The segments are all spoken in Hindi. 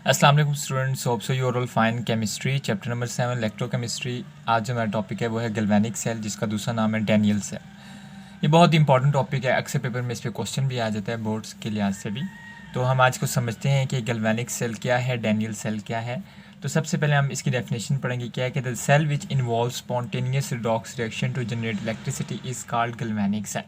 अस्सलाम वालेकुम students, hope so you are all fine. Chemistry chapter number 7 electrochemistry. आज जो हमारा टॉपिक है वो है गैल्वेनिक सेल, जिसका दूसरा नाम है डैनियल सेल। ये बहुत इंपॉर्टेंट टॉपिक है, अक्सर पेपर में इस पर क्वेश्चन भी आ जाता है बोर्ड्स के लिहाज से भी। तो हम आज को समझते हैं कि गैल्वेनिक सेल क्या है, डैनियल सेल क्या है। तो सबसे पहले हम इसकी डेफिनेशन पढ़ेंगे। क्या है कि the cell which involve spontaneous redox reaction to generate electricity is called galvanic cell.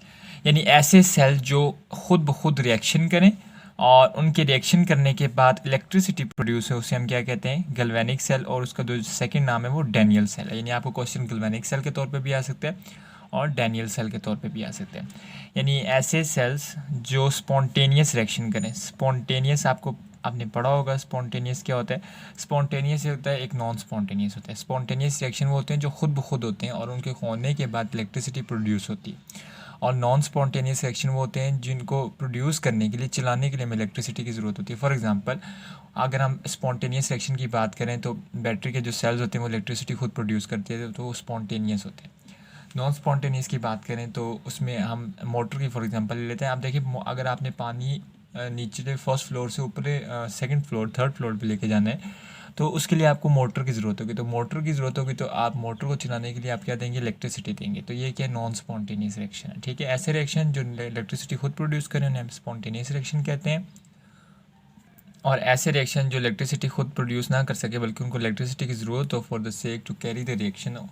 यानी ऐसे सेल जो खुद ब खुद रिएक्शन करें और उनके रिएक्शन करने के बाद इलेक्ट्रिसिटी प्रोड्यूस है, उसे हम क्या कहते हैं, गैल्वेनिक सेल। और उसका जो सेकंड नाम है वो डैनियल सेल है। यानी आपको क्वेश्चन गैल्वेनिक सेल के तौर पे भी आ सकता है और डैनियल सेल के तौर पे भी आ सकते हैं। यानी ऐसे सेल्स जो स्पॉन्टेनियस रिएक्शन करें। स्पॉन्टेनियस आपने पढ़ा होगा, स्पॉन्टेनियस क्या होता है। स्पॉन्टेनियस होता है, एक नॉन स्पॉन्टेनियस होता है। स्पॉन्टेनियस रिएक्शन वो होते हैं जो खुद ब खुद होते हैं और उनके होने के बाद इलेक्ट्रिसिटी प्रोड्यूस होती है। और नॉन स्पॉन्टेनियस रिएक्शन वो होते हैं जिनको प्रोड्यूस करने के लिए, चलाने के लिए हमें इलेक्ट्रिसिटी की ज़रूरत होती है। फॉर एग्जांपल, अगर हम स्पॉन्टेनियस रिएक्शन की बात करें तो बैटरी के जो सेल्स होते हैं वो इलेक्ट्रिसिटी खुद प्रोड्यूस करते हैं, तो वो स्पॉन्टेनियस होते हैं। नॉन स्पॉन्टेनियस की बात करें तो उसमें हम मोटर की फॉर एग्जांपल ले लेते हैं। आप देखिए, अगर आपने पानी नीचे फर्स्ट फ्लोर से ऊपर सेकंड फ्लोर, थर्ड फ्लोर पे लेके जाना है तो उसके लिए आपको मोटर की ज़रूरत होगी। तो मोटर की ज़रूरत होगी तो आप मोटर को चलाने के लिए आप क्या देंगे, इलेक्ट्रिसिटी देंगे। तो ये क्या नॉन स्पॉन्टेनियस रिएक्शन है, ठीक है। ऐसे रिएक्शन जो इलेक्ट्रिसिटी खुद प्रोड्यूस करें उन्हें हम स्पॉन्टेनियस रिएक्शन कहते हैं। और ऐसे रिएक्शन जो इलेक्ट्रिसिटी खुद प्रोड्यूस ना कर सके बल्कि उनको इलेक्ट्रिसिटी की ज़रूरत हो for the sake to carry the reaction हो,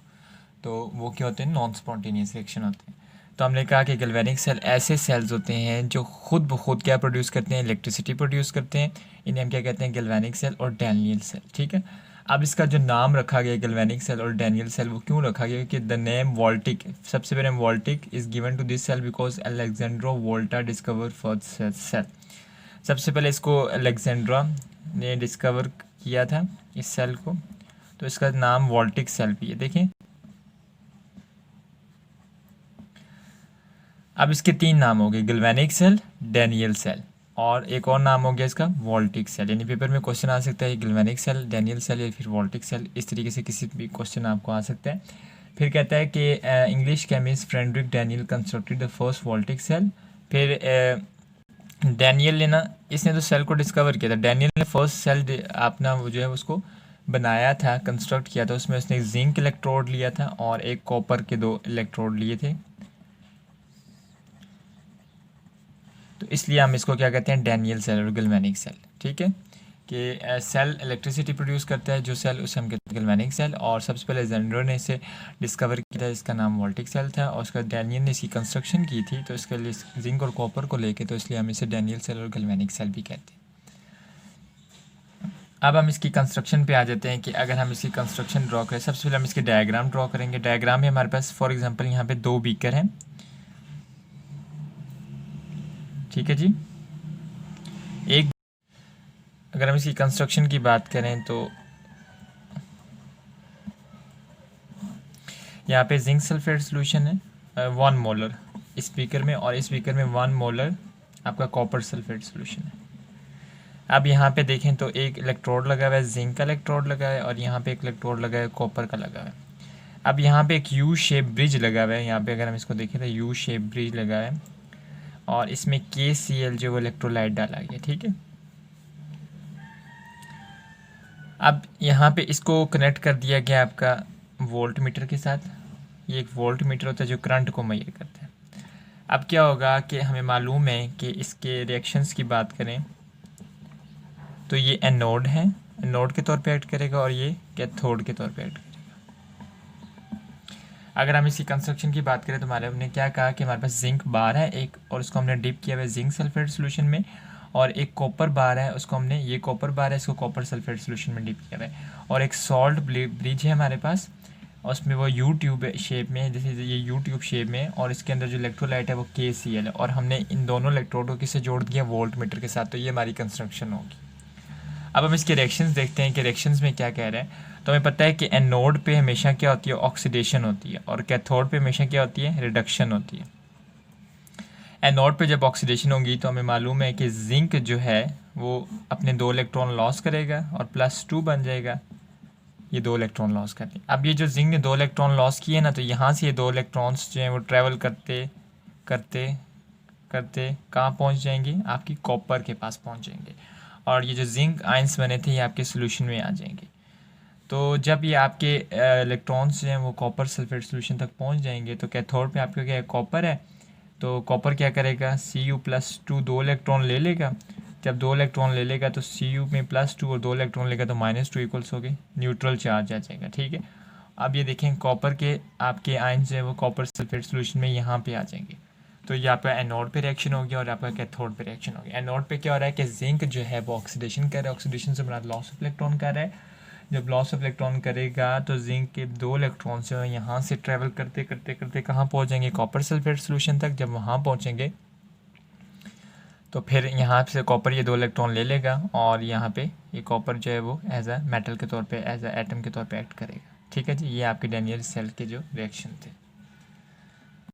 तो वो क्या होते हैं, नॉन स्पॉन्टेनियस रिएक्शन होते हैं। तो हमने कहा कि गैल्वेनिक सेल ऐसे सेल्स होते हैं जो खुद ब खुद क्या प्रोड्यूस करते हैं, इलेक्ट्रिसिटी प्रोड्यूस करते हैं। इन्हें हम क्या कहते हैं, गैल्वेनिक सेल और डैनियल सेल, ठीक है। अब इसका जो नाम रखा गया गैल्वेनिक सेल और डैनियल सेल, वो क्यों रखा गया कि द नेम वोल्टिक, सबसे पहले voltaic is given to this cell because Alessandro Volta discover first cell. सबसे पहले इसको अलेक्जेंड्रा ने डिस्कवर किया था इस सेल को, तो इसका नाम वोल्टिक सेल भी है। देखिए, अब इसके तीन नाम हो गए, गैल्वेनिक सेल, डैनियल सेल और एक और नाम हो गया इसका वोल्टिक सेल। यानी पेपर में क्वेश्चन आ सकता है गैल्वेनिक सेल, डैनियल सेल या फिर वोल्टिक सेल, इस तरीके से किसी भी क्वेश्चन आपको आ सकता है। फिर कहता है कि English chemist Frederick Daniell constructed the first voltaic cell. फिर डैनियल ने ना, इसने तो सेल को डिस्कवर किया था। डैनियल ने फर्स्ट सेल अपना वो जो है उसको बनाया था, कंस्ट्रक्ट किया था। उसमें उसने जिंक इलेक्ट्रोड लिया था और एक कॉपर के 2 इलेक्ट्रोड लिए थे। तो इसलिए हम इसको क्या कहते हैं, डैनियल सेल और गैल्वेनिक सेल, ठीक है। कि सेल इलेक्ट्रिसिटी प्रोड्यूस करता है जो सेल, उसे हम कहते हैं गैल्वेनिक सेल। और सबसे पहले जेंडर ने इसे डिस्कवर किया था, इसका नाम वोल्टिक सेल था। और उसका डैनियल ने इसकी कंस्ट्रक्शन की थी, तो इसके लिए जिंक और कॉपर को लेके, तो इसलिए हम इसे डैनियल सेल और गैल्वेनिक सेल भी कहते हैं। अब हम इसकी कंस्ट्रक्शन पे आ जाते हैं कि अगर हम इसकी कंस्ट्रक्शन ड्रॉ करें, सबसे पहले हम इसके डायग्राम ड्रॉ करेंगे। डायग्राम में हमारे पास फॉर एग्जांपल यहाँ पे 2 बीकर हैं, ठीक है जी। एक, अगर हम इसकी कंस्ट्रक्शन की बात करें तो यहाँ पे जिंक सल्फेट सोल्यूशन है 1 मोलर इस बीकर में, और इस बीकर में 1 मोलर आपका कॉपर सल्फेट सोल्यूशन है। अब यहाँ पे देखें तो एक इलेक्ट्रोड लगा हुआ है, जिंक का इलेक्ट्रोड लगा है, और यहाँ पे एक इलेक्ट्रोड लगा है, कॉपर का लगा हुआ है। अब यहाँ पे एक यू शेप ब्रिज लगा हुआ है। यहाँ पे अगर हम इसको देखें तो यू शेप ब्रिज लगा है और इसमें KCl जो वो इलेक्ट्रोलाइट डाला गया, ठीक है। अब यहाँ पे इसको कनेक्ट कर दिया गया आपका वोल्ट मीटर के साथ। ये एक वोल्ट मीटर होता है जो करंट को मेजर करता है। अब क्या होगा कि हमें मालूम है कि इसके रिएक्शंस की बात करें तो ये एनोड है, एनोड के तौर पे एक्ट करेगा, और ये कैथोड के तौर पे एक्ट करेगा। अगर हम इसकी कंस्ट्रक्शन की बात करें तो हमारे हमने क्या कहा कि हमारे पास जिंक बार है एक, और उसको हमने डिप किया हुआ है जिंक सल्फेट सोल्यूशन में। और एक कॉपर बार है, उसको हमने, ये कॉपर बार है, इसको कॉपर सल्फेट सोल्यूशन में डिप किया हुआ है। और एक सॉल्ट ब्रिज है हमारे पास, और उसमें वो यू ट्यूब शेप में, जैसे ये यू ट्यूब शेप में, और इसके अंदर जो इलेक्ट्रोलाइट है वो KCl है। और हमने इन दोनों इलेक्ट्रोड को किससे जोड़ दिया, वोल्ट मीटर के साथ। तो ये हमारी कंस्ट्रक्शन होगी। अब हम इसके रिएक्शंस देखते हैं कि रिएक्शंस में क्या कह रहे हैं। तो हमें पता है कि एनोड पे हमेशा क्या होती है, ऑक्सीडेशन होती है, और कैथोड पे हमेशा क्या होती है, रिडक्शन होती है। एनोड पे जब ऑक्सीडेशन होगी तो हमें मालूम है कि जिंक जो है वो अपने 2 इलेक्ट्रॉन लॉस करेगा और +2 बन जाएगा, ये 2 इलेक्ट्रॉन लॉस करते। अब ये जो जिंक ने 2 इलेक्ट्रॉन लॉस किए ना, तो यहाँ से ये 2 इलेक्ट्रॉन्स जो हैं वो ट्रैवल करते करते करते कहाँ पहुँच जाएंगे, आपकी कॉपर के पास पहुँच जाएंगे। और ये जो जिंक आयंस बने थे ये आपके सोल्यूशन में आ जाएंगे। तो जब ये आपके इलेक्ट्रॉन्स जो हैं वो कॉपर सल्फेट सोल्यूशन तक पहुंच जाएंगे तो कैथोड पे आपका क्या है, कॉपर है। तो कॉपर क्या करेगा, Cu+2 2 इलेक्ट्रॉन ले लेगा। जब 2 इलेक्ट्रॉन ले लेगा तो Cu में +2 और 2 इलेक्ट्रॉन लेगा तो -2 इक्वल्स हो गए, न्यूट्रल चार्ज आ जाएगा। ठीक है, अब ये देखें कॉपर के आपके आयंस जो है वो कॉपर सल्फेट सोल्यूशन में यहाँ पे आ जाएंगे। तो ये आपका एनोड पे रिएक्शन हो गया और आपका कैथोड पे रिएक्शन हो गया। एनोड पे क्या हो रहा है कि जिंक जो है वो ऑक्सीडेशन कर रहा है, ऑक्सीडेशन से बना लॉस ऑफ इलेक्ट्रॉन कर रहा है। जब लॉस ऑफ इलेक्ट्रॉन करेगा तो जिंक के 2 इलेक्ट्रॉन जो है यहाँ से ट्रेवल करते करते करते कहाँ पहुँच जाएंगे, कॉपर सल्फेट सोल्यूशन तक। जब वहाँ पहुँचेंगे तो फिर यहाँ से कॉपर ये 2 इलेक्ट्रॉन ले लेगा और यहाँ पे ये कॉपर जो है वो एज अ मेटल के तौर पे, एज अ एटम के तौर पे एक्ट करेगा। ठीक है जी, ये आपके डैनियल सेल के जो रिएक्शन थे।